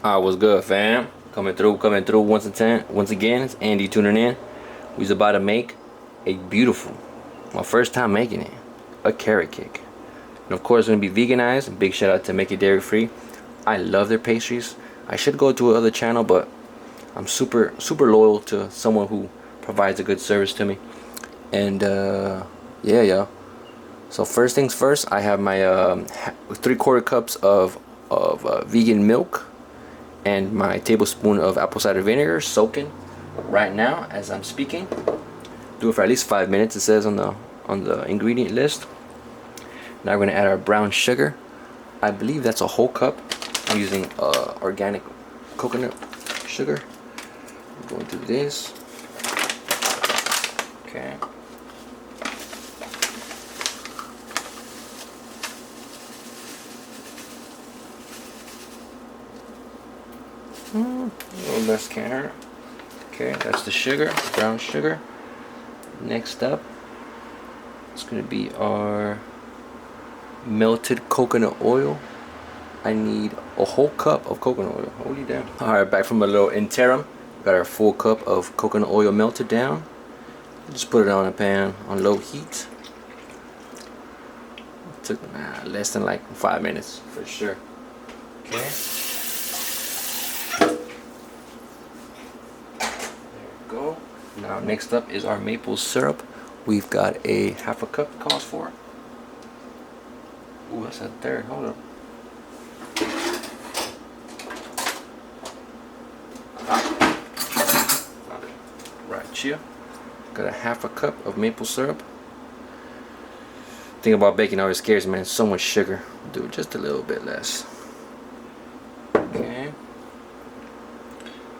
What's good, fam? Coming through once again. It's Andy tuning in. We's about to make a beautiful, my first time making it, a carrot cake. And of course, it's gonna be veganized. Big shout out to Make It Dairy Free. I love their pastries. I should go to another channel, but I'm super loyal to someone who provides a good service to me. And yeah, y'all. So first things first, I have my 3/4 cups of vegan milk and my tablespoon of apple cider vinegar soaking right now as I'm speaking. Do it for at least 5 minutes. It says on the ingredient list. Now we're gonna add our brown sugar. I believe that's a whole cup. I'm using organic coconut sugar. I'm going through this. Okay. A little less carrot. Okay, that's the sugar, brown sugar. Next up, it's gonna be our melted coconut oil. I need a whole cup of coconut oil. Holy damn. Alright, back from a little interim. Got our full cup of coconut oil melted down. Just put it on a pan on low heat. It took less than like 5 minutes for sure. Okay. Go. Now next up is our maple syrup. We've got a half a cup calls for. Ooh, that's a third. Hold up. Right here. Got a half a cup of maple syrup. Thing about baking always scares me, man. So much sugar. Do just a little bit less. Okay.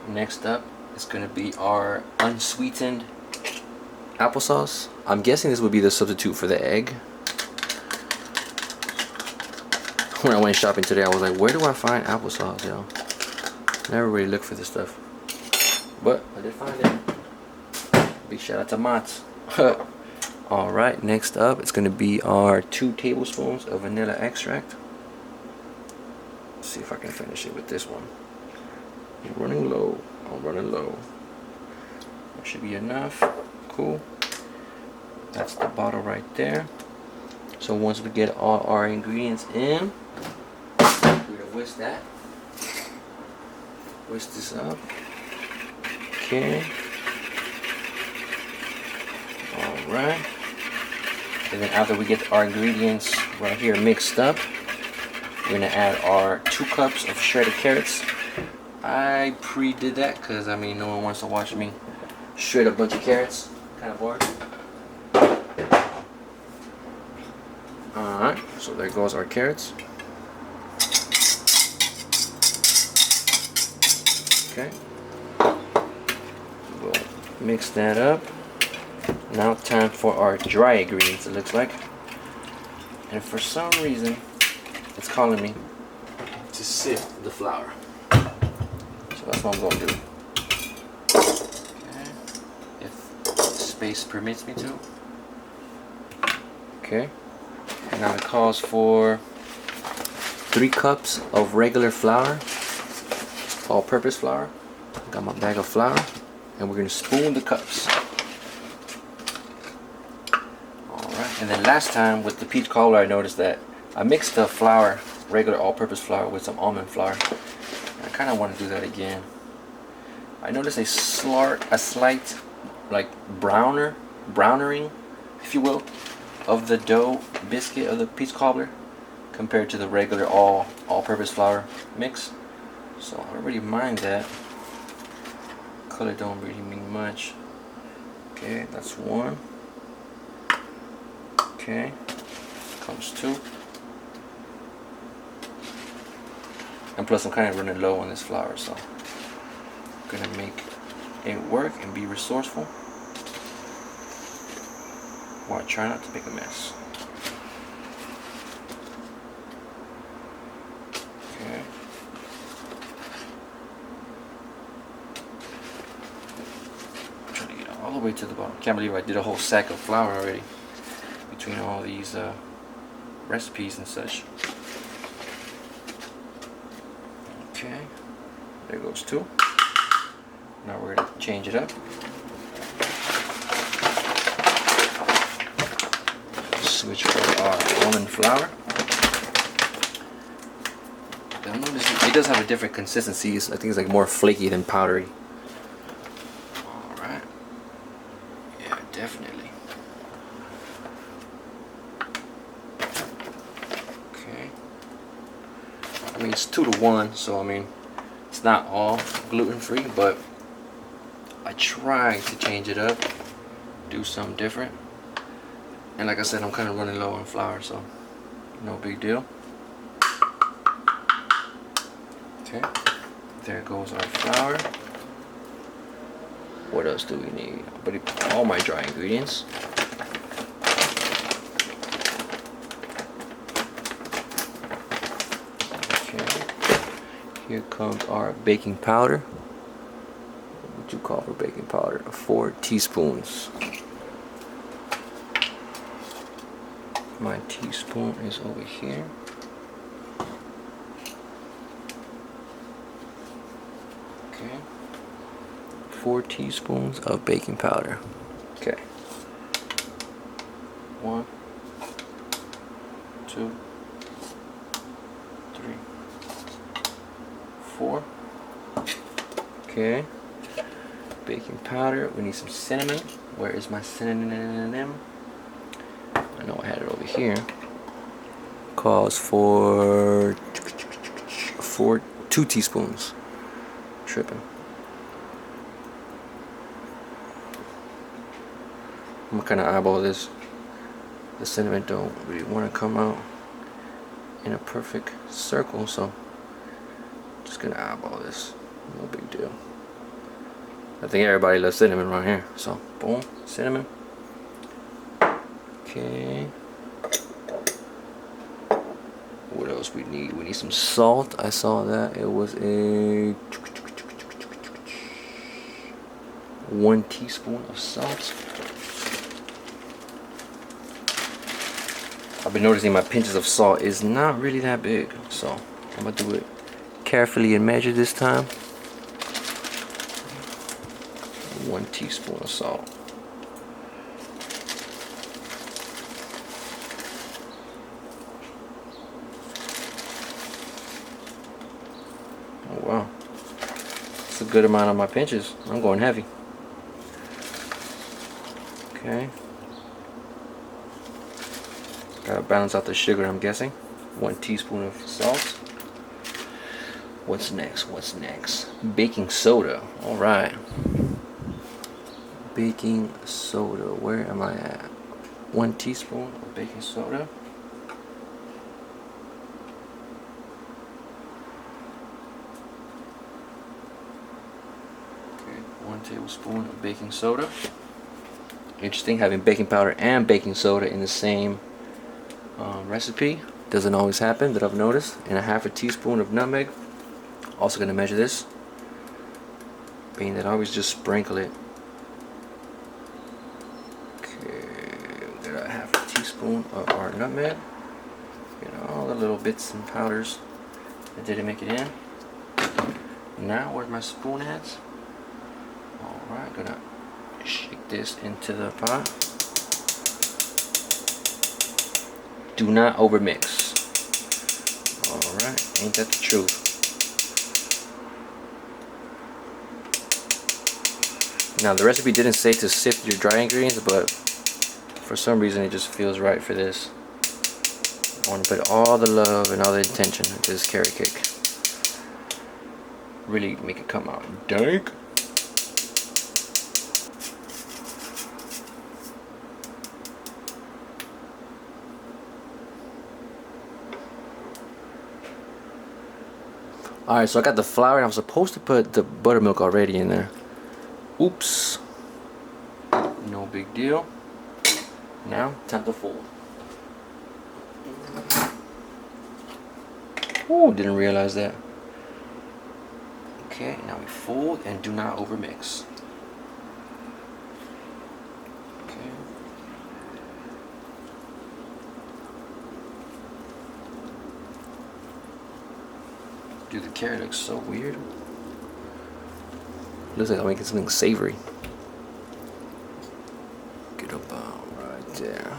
Next up, it's gonna be our unsweetened applesauce. I'm guessing this would be the substitute for the egg. When I went shopping today, I was like, where do I find applesauce, yo? Never really looked for this stuff, but I did find it. Big shout out to Mott's. Alright, next up, it's gonna be our 2 tablespoons of vanilla extract. Let's see if I can finish it with this one. I'm running low. I'm running low. That should be enough. Cool. That's the bottle right there. So once we get all our ingredients in, we're gonna whisk that. Whisk this up. Okay. Alright. And then after we get our ingredients right here mixed up, we're gonna add our 2 cups of shredded carrots. I pre-did that because I mean no one wants to watch me shred a bunch of carrots. Kind of bored. Alright, so there goes our carrots. Okay. We'll mix that up. Now time for our dry ingredients, it looks like. And for some reason, it's calling me to sift the flour. So that's what I'm going to do. Okay. If space permits me to. Okay. And now it calls for 3 cups of regular flour, all-purpose flour. Got my bag of flour, and we're going to spoon the cups. Alright, and then last time with the peach cobbler, I noticed that I mixed the flour, regular all-purpose flour, with some almond flour. I kind of want to do that again. I noticed a slight like brownering, if you will, of the dough biscuit of the peach cobbler compared to the regular all-purpose flour mix. So I don't really mind that. Color don't really mean much. Okay, that's 1. Okay, comes 2. And plus I'm kind of running low on this flour, so I'm gonna make it work and be resourceful while I try not to make a mess. Okay. I'm trying to get all the way to the bottom. Can't believe I did a whole sack of flour already between all these recipes and such. Okay. There goes 2. Now we're going to change it up. Switch for our almond flour. You'll notice it does have a different consistency. I think it's like more flaky than powdery. Alright. Yeah, definitely. Okay. I mean, it's 2-to-1, so I mean, it's not all gluten-free, but I try to change it up, do something different. And like I said, I'm kind of running low on flour, so no big deal. Okay, there goes our flour. What else do we need? But all my dry ingredients. Okay, here comes our baking powder. What would you call for baking powder? 4 teaspoons. My teaspoon is over here. Okay. 4 teaspoons of baking powder. Okay. 1, 2, 3, 4. Okay. Baking powder. We need some cinnamon. Where is my cinnamon? I know I had it over here. Calls for 2 teaspoons. Tripping. I'm gonna kind of eyeball this. The cinnamon don't really want to come out in a perfect circle, so just gonna eyeball this. No big deal. I think everybody loves cinnamon around here, so boom, cinnamon. Okay. What else we need? We need some salt. I saw that it was a 1 teaspoon of salt. I've been noticing my pinches of salt is not really that big, so I'm gonna do it carefully and measure this time. 1 teaspoon of salt. Oh wow, that's a good amount of my pinches. I'm going heavy. Okay. Gotta balance out the sugar, I'm guessing. 1 teaspoon of salt. What's next? What's next? Baking soda. Alright. Baking soda. Where am I at? 1 teaspoon of baking soda. Okay, 1 tablespoon of baking soda. Interesting, having baking powder and baking soda in the same recipe. Doesn't always happen, that I've noticed. And a 1/2 teaspoon of nutmeg. Also gonna measure this, being that I always just sprinkle it. Okay, we got a 1/2 teaspoon of our nutmeg. You know, all the little bits and powders that didn't make it in. Now, where's my spoon at? Alright, gonna shake this into the pot. Do not overmix. Alright, ain't that the truth? Now the recipe didn't say to sift your dry ingredients, but for some reason it just feels right for this. I want to put all the love and all the intention into this carrot cake. Really make it come out dank. Alright, so I got the flour and I'm supposed to put the buttermilk already in there. Oops. No big deal. Now, time to fold. Ooh, didn't realize that. Okay, now we fold and do not overmix. Okay. Dude, the carrot looks so weird. Looks like I'm making something savory. Get about right there.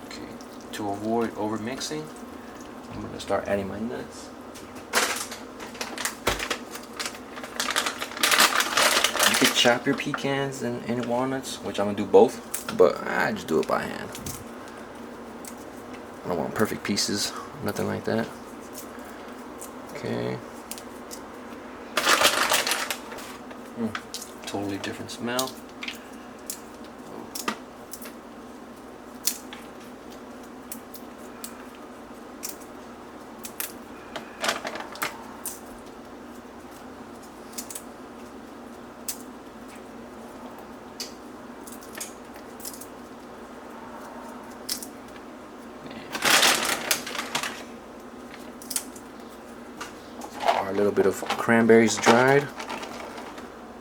Okay, to avoid over mixing, I'm gonna start adding my nuts. You could chop your pecans and walnuts, which I'm gonna do both, but I just do it by hand. I don't want perfect pieces, nothing like that. Okay. Totally different smell. A little bit of cranberries dried,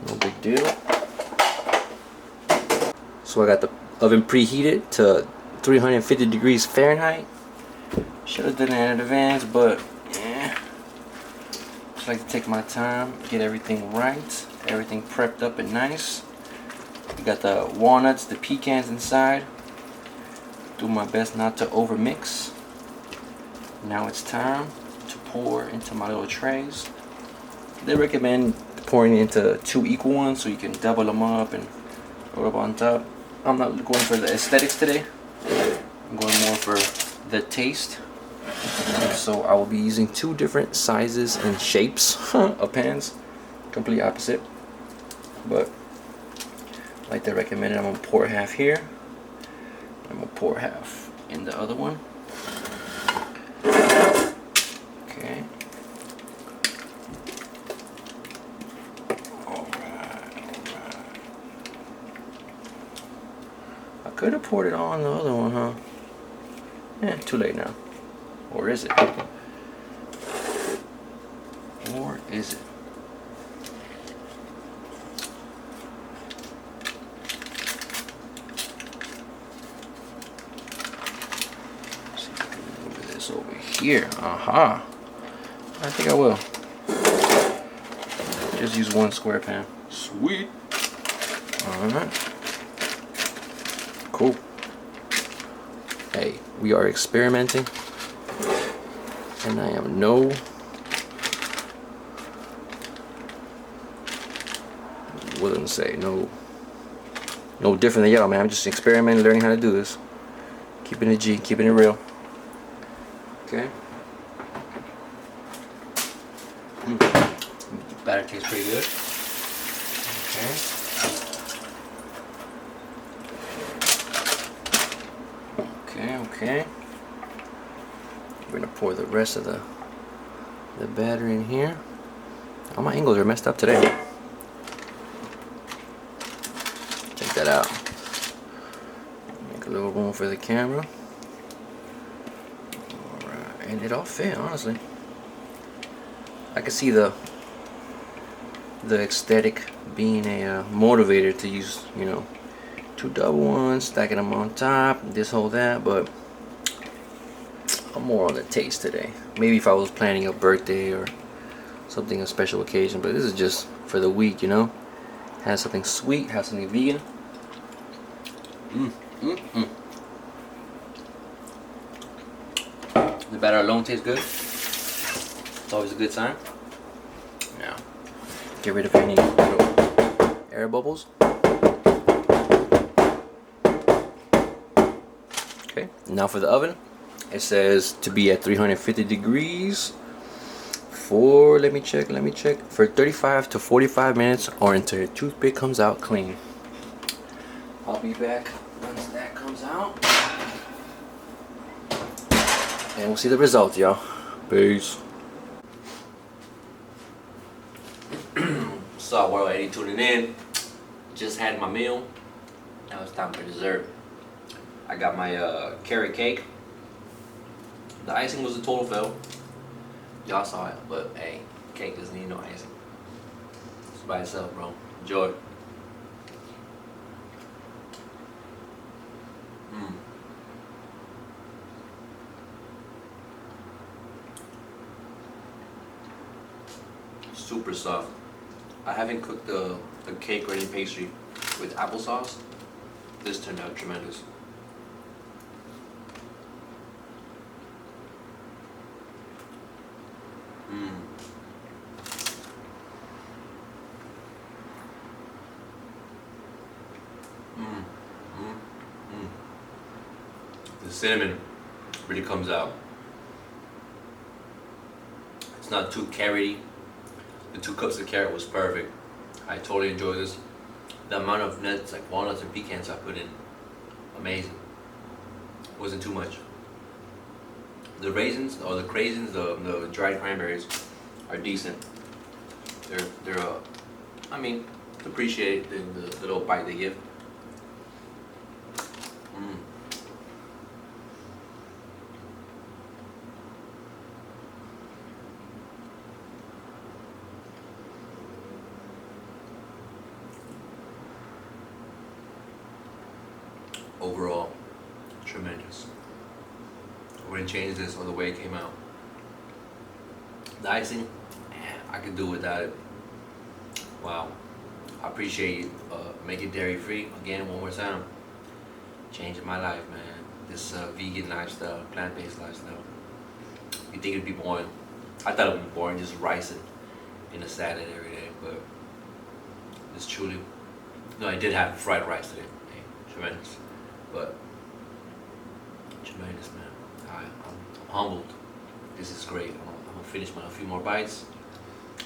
no big deal. So I got the oven preheated to 350 degrees Fahrenheit. Should have done that in advance, but yeah, just like to take my time, get everything right, everything prepped up and nice. You got the walnuts, the pecans inside. Do my best not to over mix. Now it's time to pour into my little trays. They recommend pouring into 2 equal ones so you can double them up and roll up on top. I'm not going for the aesthetics today. I'm going more for the taste. So I will be using 2 different sizes and shapes of pans, complete opposite. But like they recommended, I'm gonna pour half here. I'm gonna pour half in the other one. Okay. I could have poured it all on the other one, huh? Too late now. Or is it? Or is it? Let's see if I can move this over here. Aha. I think I will. Just use 1 square pan. Sweet. Alright. Cool. Hey, we are experimenting. And I am no wouldn't say no different than y'all, man. I'm just experimenting, learning how to do this. Keeping it G, keeping it real. Okay. Batter tastes pretty good. Okay. We're gonna pour the rest of the batter in here. All my angles are messed up today. Check that out. Make a little room for the camera. Alright, and it all fit, honestly. I can see the aesthetic being a motivator to use, 2 double ones, stacking them on top, this whole that, but I'm more on the taste today. Maybe if I was planning a birthday or something, a special occasion, but this is just for the week, Have something sweet, have something vegan. The batter alone tastes good. It's always a good sign. Now, get rid of any little air bubbles. Okay, now for the oven. It says to be at 350 degrees for, let me check, for 35 to 45 minutes or until your toothpick comes out clean. I'll be back once that comes out. And we'll see the results, y'all. Peace. So, World 80 tuning in. Just had my meal. Now it's time for dessert. I got my carrot cake. The icing was a total fail. Y'all saw it, but hey, cake doesn't need no icing. It's by itself, bro. Enjoy. super soft. I haven't cooked the cake or any pastry with applesauce. This turned out tremendous. Mmm. Mmm. Mmm. Mmm. The cinnamon really comes out. It's not too carroty. The 2 cups of carrot was perfect. I totally enjoyed this. The amount of nuts, like walnuts and pecans I put in, amazing. Wasn't too much. The raisins or the craisins, the dried cranberries, are decent. They're I mean, appreciate the little bite they give. Mm. Overall, tremendous. I wouldn't change this on the way it came out. The icing, I could do without it. Wow. I appreciate you making dairy free again one more time. Changing my life, man. This vegan lifestyle, plant-based lifestyle. You think it'd be boring? I thought it would be boring, just rice in a salad every day, but it's truly. No, I did have fried rice today. Hey, tremendous, but tremendous, man. I'm humbled. This is great. I'm gonna finish a few more bites,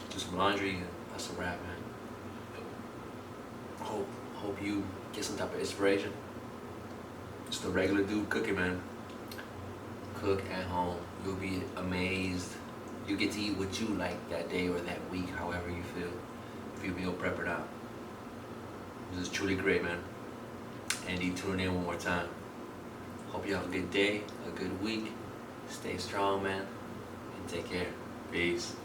do some laundry, and that's a wrap, man. Hope you get some type of inspiration. Just a regular dude cooking, man. Cook at home. You'll be amazed. You get to eat what you like that day or that week, however you feel. If you meal prep or not. This is truly great, man. Andy, tuning in one more time. Hope you have a good day, a good week. Stay strong, man, and take care. Peace.